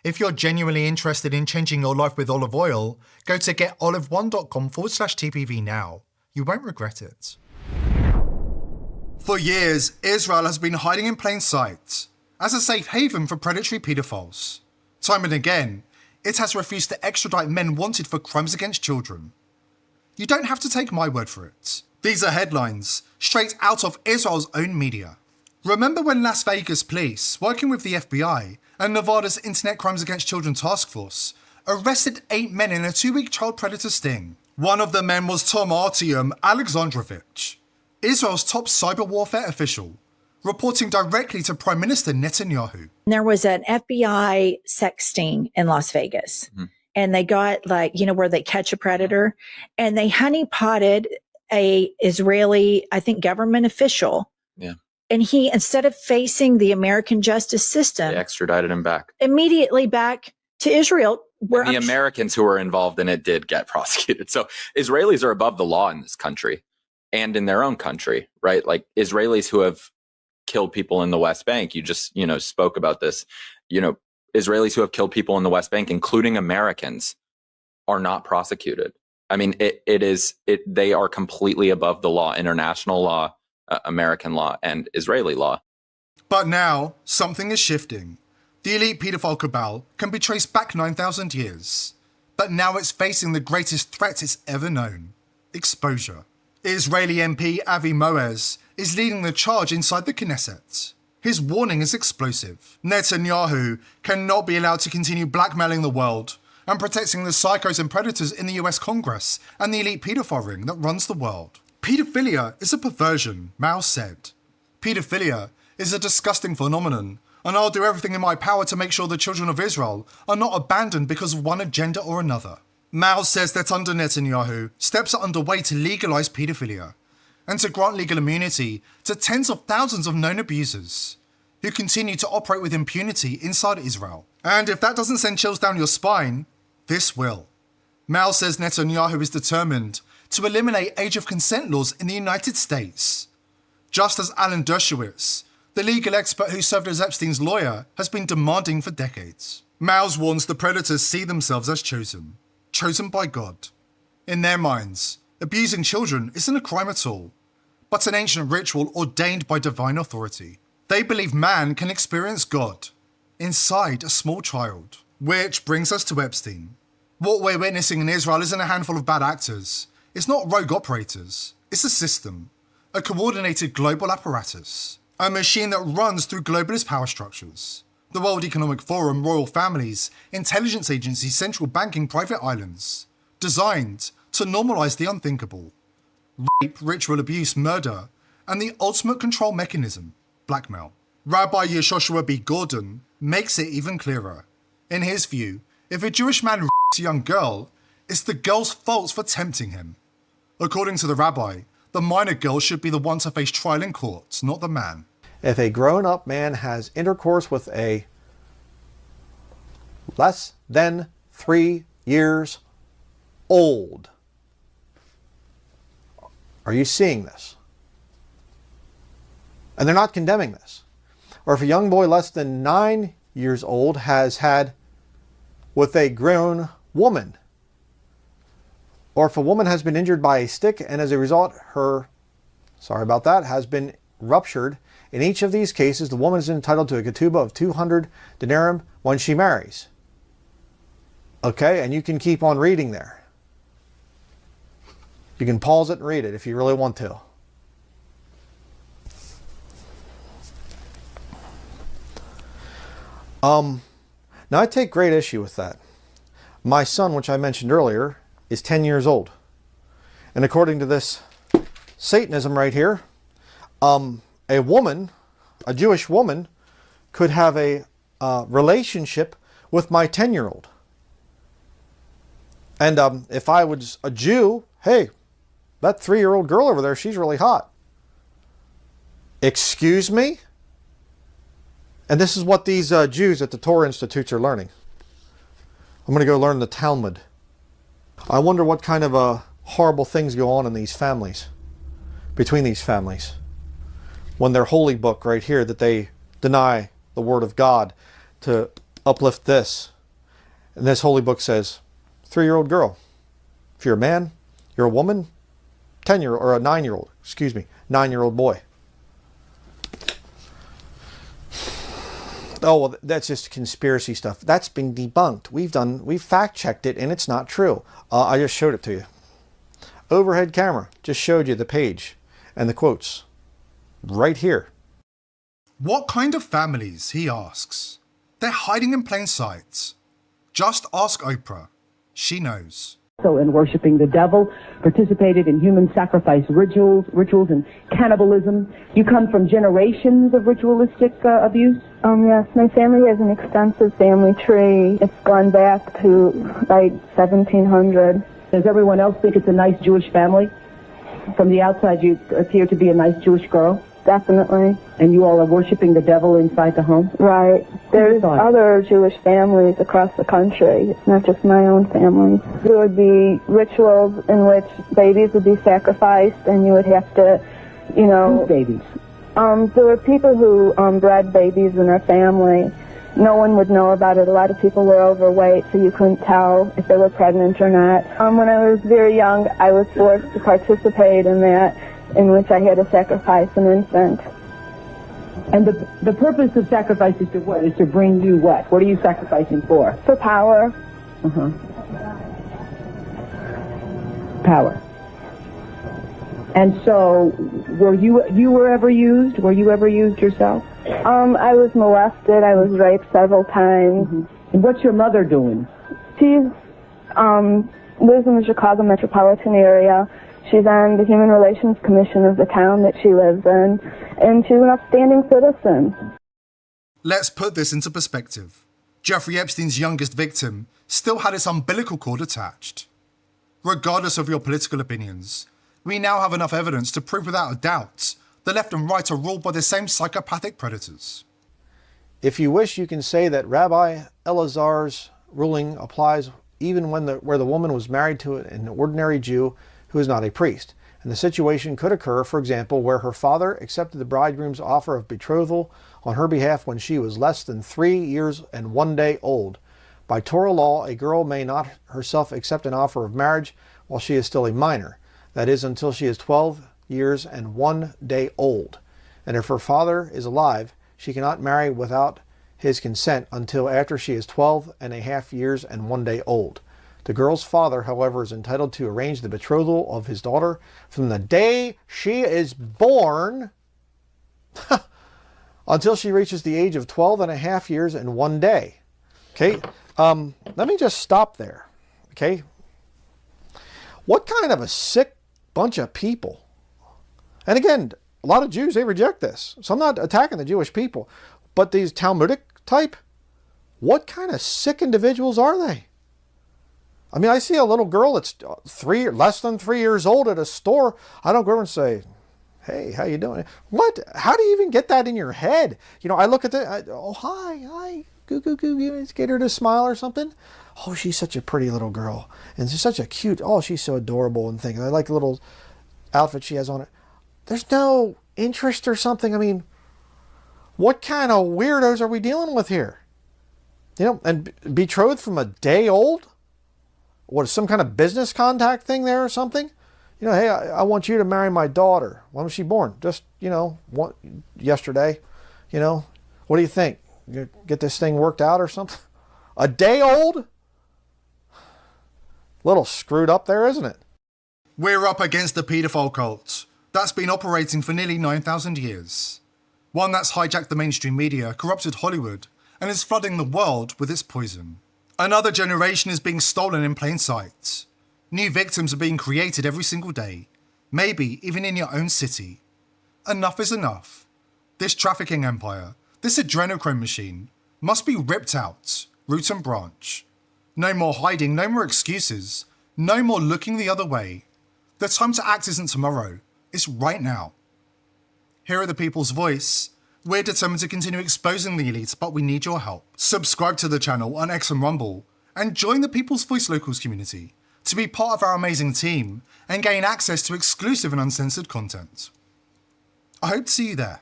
If you're genuinely interested in changing your life with olive oil, go to getolive1.com/TPV now. You won't regret it. For years, Israel has been hiding in plain sight as a safe haven for predatory paedophiles. Time and again, it has refused to extradite men wanted for crimes against children. You don't have to take my word for it. These are headlines straight out of Israel's own media. Remember when Las Vegas police, working with the FBI and Nevada's Internet Crimes Against Children Task Force, arrested 8 men in a 2-week child predator sting? One of the men was Tom Artyom Alexandrovich, Israel's top cyber warfare official, reporting directly to Prime Minister Netanyahu. There was an FBI sex sting in Las Vegas, and they got where they catch a predator, and they honeypotted a Israeli, I think, government official. Yeah. And he, instead of facing the American justice system, they extradited him back immediately back to Israel. Where the Americans who were involved in it did get prosecuted. So Israelis are above the law in this country and in their own country, right? Like Israelis who have killed people in the West Bank. You just, spoke about this. Israelis who have killed people in the West Bank, including Americans, are not prosecuted. I mean, they are completely above the law, international law, American law, and Israeli law. But now, something is shifting. The elite paedophile cabal can be traced back 9,000 years. But now it's facing the greatest threat it's ever known: exposure. Israeli MP Avi Moez is leading the charge inside the Knesset. His warning is explosive. Netanyahu cannot be allowed to continue blackmailing the world and protecting the psychos and predators in the US Congress and the elite paedophile ring that runs the world. Pedophilia is a perversion, Mao said. Pedophilia is a disgusting phenomenon, and I'll do everything in my power to make sure the children of Israel are not abandoned because of one agenda or another. Mao says that under Netanyahu, steps are underway to legalize pedophilia and to grant legal immunity to tens of thousands of known abusers who continue to operate with impunity inside Israel. And if that doesn't send chills down your spine, this will. Mao says Netanyahu is determined to eliminate age of consent laws in the United States, just as Alan Dershowitz, the legal expert who served as Epstein's lawyer, has been demanding for decades. Maus warns the predators see themselves as chosen by God. In their minds, abusing children isn't a crime at all, but an ancient ritual ordained by divine authority. They believe man can experience God inside a small child. Which brings us to Epstein. What we're witnessing in Israel isn't a handful of bad actors. It's not rogue operators. It's a system, a coordinated global apparatus, a machine that runs through globalist power structures. The World Economic Forum, royal families, intelligence agencies, central banking, private islands, designed to normalize the unthinkable. Rape, ritual abuse, murder, and the ultimate control mechanism, blackmail. Rabbi Yehoshua B. Gordon makes it even clearer. In his view, if a Jewish man rapes a young girl, it's the girl's fault for tempting him. According to the rabbi, the minor girl should be the one to face trial in court, not the man. If a grown-up man has intercourse with a less than 3 years old, are you seeing this? And they're not condemning this. Or if a young boy less than 9 years old has had with a grown woman, or if a woman has been injured by a stick and as a result her, has been ruptured, in each of these cases the woman is entitled to a ketubah of 200 denarim when she marries. Okay, and you can keep on reading there. You can pause it and read it if you really want to. Now I take great issue with that. My son, which I mentioned earlier, is 10 years old. And according to this Satanism right here, a woman, a Jewish woman, could have a relationship with my 10-year-old. And if I was a Jew, hey, that 3-year-old girl over there, she's really hot. Excuse me? And this is what these Jews at the Torah Institutes are learning. I'm going to go learn the Talmud. I wonder what kind of horrible things go on in these families, between these families, when their holy book right here that they deny the Word of God to uplift this. And this holy book says, 3-year-old girl. If you're a man, you're a woman, 10-year-old, or a 9-year-old, 9-year-old boy. Oh, well, that's just conspiracy stuff. That's been debunked. We've fact-checked it, and it's not true. I just showed it to you. Overhead camera just showed you the page and the quotes right here. What kind of families, he asks. They're hiding in plain sight. Just ask Oprah. She knows. So in worshiping the devil, participated in human sacrifice rituals and cannibalism. You come from generations of ritualistic abuse? Yes, my family has an extensive family tree. It's gone back to like 1700. Does everyone else think it's a nice Jewish family? From the outside, you appear to be a nice Jewish girl. Definitely. And you all are worshiping the devil inside the home? Right. There's other Jewish families across the country. It's not just my own family. There would be rituals in which babies would be sacrificed, and you would have to, Whose babies? There were people who bred babies in their family. No one would know about it. A lot of people were overweight, so you couldn't tell if they were pregnant or not. When I was very young, I was forced to participate in that, in which I had to sacrifice an infant. And the purpose of sacrifice is to what? Is to bring you what? What are you sacrificing for? For power. Power. And so, were you ever used? Were you ever used yourself? I was molested. I was raped several times. And what's your mother doing? She's lives in the Chicago metropolitan area. She's on the Human Relations Commission of the town that she lives in, and she's an upstanding citizen. Let's put this into perspective. Jeffrey Epstein's youngest victim still had its umbilical cord attached. Regardless of your political opinions, we now have enough evidence to prove without a doubt the left and right are ruled by the same psychopathic predators. If you wish, you can say that Rabbi Elazar's ruling applies even where the woman was married to an ordinary Jew who is not a priest. And the situation could occur, for example, where her father accepted the bridegroom's offer of betrothal on her behalf when she was less than 3 years and 1 day old. By Torah law, a girl may not herself accept an offer of marriage while she is still a minor. That is, until she is 12 years and 1 day old. And if her father is alive, she cannot marry without his consent until after she is 12 and a half years and 1 day old. The girl's father, however, is entitled to arrange the betrothal of his daughter from the day she is born until she reaches the age of 12 and a half years and 1 day. Okay, let me just stop there. Okay, what kind of a sick bunch of people? And again, a lot of Jews, they reject this. So I'm not attacking the Jewish people. But these Talmudic type, what kind of sick individuals are they? I mean, I see a little girl that's less than 3 years old at a store. I don't go over and say, hey, how you doing? What? How do you even get that in your head? I look at hi, goo, get her to smile or something. Oh, she's such a pretty little girl. And she's such a cute, she's so adorable and things. I like the little outfit she has on it. There's no interest or something. I mean, what kind of weirdos are we dealing with here? And betrothed from a day old? What, some kind of business contact thing there or something? Hey, I want you to marry my daughter. When was she born? Just, yesterday. What do you think? You get this thing worked out or something? A day old? Little screwed up there, isn't it? We're up against the paedophile cult that's been operating for nearly 9,000 years. One that's hijacked the mainstream media, corrupted Hollywood, and is flooding the world with its poison. Another generation is being stolen in plain sight. New victims are being created every single day, maybe even in your own city. Enough is enough. This trafficking empire, this adrenochrome machine, must be ripped out, root and branch. No more hiding, no more excuses, no more looking the other way. The time to act isn't tomorrow, it's right now. Here at The People's Voice, we're determined to continue exposing the elites, but we need your help. Subscribe to the channel on X and Rumble, and join the People's Voice Locals community to be part of our amazing team and gain access to exclusive and uncensored content. I hope to see you there.